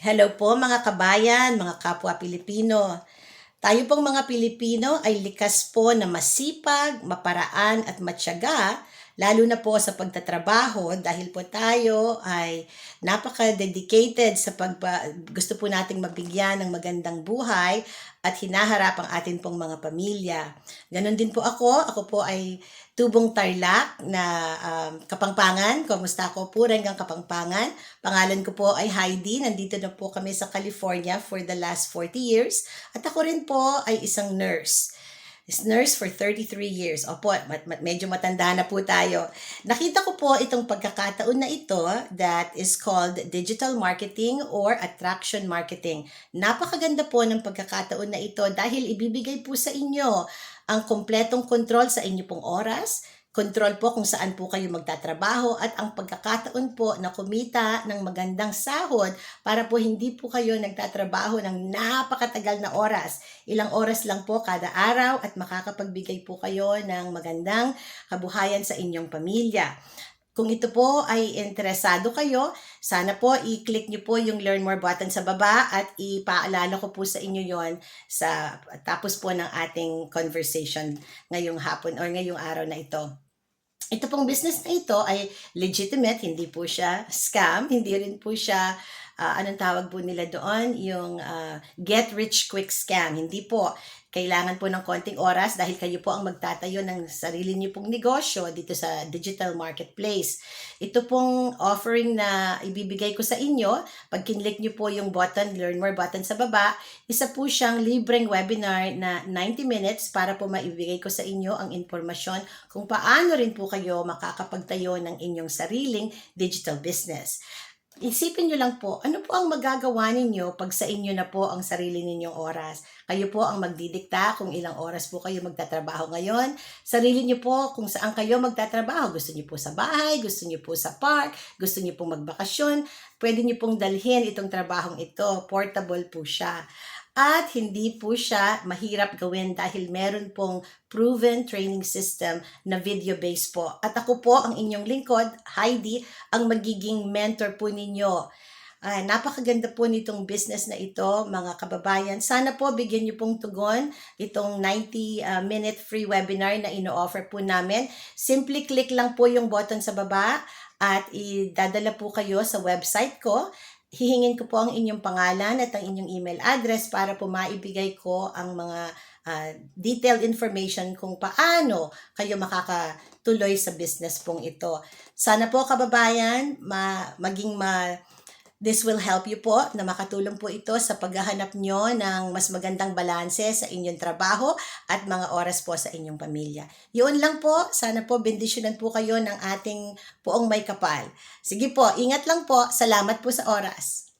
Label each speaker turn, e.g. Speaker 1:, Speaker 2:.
Speaker 1: Hello po mga kabayan, mga kapwa Pilipino. Tayo pong mga Pilipino ay likas po na masipag, maparaan at matyaga, lalo na po sa pagtatrabaho dahil po tayo ay napaka-dedicated sa gusto po nating mabigyan ng magandang buhay at hinaharap ang atin pong mga pamilya. Ganon din po ako. Ako po ay tubong Tarlac na Kapampangan. Kumusta ako po hanggang Kapampangan? Pangalan ko po ay Heidi. Nandito na po kami sa California for the last 40 years. At ako rin po ay isang nurse. Nurse for 33 years. Opo, medyo matanda na po tayo. Nakita ko po itong pagkakataon na ito that is called digital marketing or attraction marketing. Napakaganda po ng pagkakataon na ito dahil ibibigay po sa inyo ang kompletong kontrol sa inyo pong oras, kontrol po kung saan po kayo magtatrabaho at ang pagkakataon po na kumita ng magandang sahod para po hindi po kayo nagtatrabaho ng napakatagal na oras. Ilang oras lang po kada araw at makakapagbigay po kayo ng magandang kabuhayan sa inyong pamilya. Kung ito po ay interesado kayo, sana po i-click nyo po yung Learn More button sa baba at ipaalala ko po sa inyo yon sa tapos po ng ating conversation ngayong hapon or ngayong araw na ito. Ito pong business na ito ay legitimate, hindi po siya scam, hindi rin po siya, anong tawag po nila doon, yung get rich quick scam. Hindi po. Kailangan po ng konting oras dahil kayo po ang magtatayo ng sarili niyo pong negosyo dito sa digital marketplace. Ito pong offering na ibibigay ko sa inyo, pag kinlik niyo po yung button, Learn More button sa baba, isa po siyang libreng webinar na 90 minutes para po maibigay ko sa inyo ang impormasyon kung paano rin po kayo makakapagtayo ng inyong sariling digital business. Isipin nyo lang po, ano po ang magagawa ninyo pag sa inyo na po ang sarili ninyong oras? Kayo po ang magdidikta kung ilang oras po kayo magtatrabaho ngayon. Sarili nyo po kung saan kayo magtatrabaho. Gusto nyo po sa bahay, gusto nyo po sa park, gusto nyo po magbakasyon. Pwede nyo pong dalhin itong trabahong ito. Portable po siya. At hindi po siya mahirap gawin dahil meron pong proven training system na video-based po. At ako po, ang inyong lingkod, Heidi, ang magiging mentor po ninyo. Napakaganda po nitong business na ito, mga kababayan. Sana po bigyan niyo pong tugon itong 90-minute free webinar na ino-offer po namin. Simply click lang po yung button sa baba at idadala po kayo sa website ko. Hihingin ko po ang inyong pangalan at ang inyong email address para po maibigay ko ang mga detailed information kung paano kayo makakatuloy sa business pong ito. Sana po kababayan, this will help you po na makatulong po ito sa paghahanap nyo ng mas magandang balanse sa inyong trabaho at mga oras po sa inyong pamilya. Yun lang po. Sana po bendisyonan po kayo ng ating poong may kapal. Sige po, ingat lang po. Salamat po sa oras.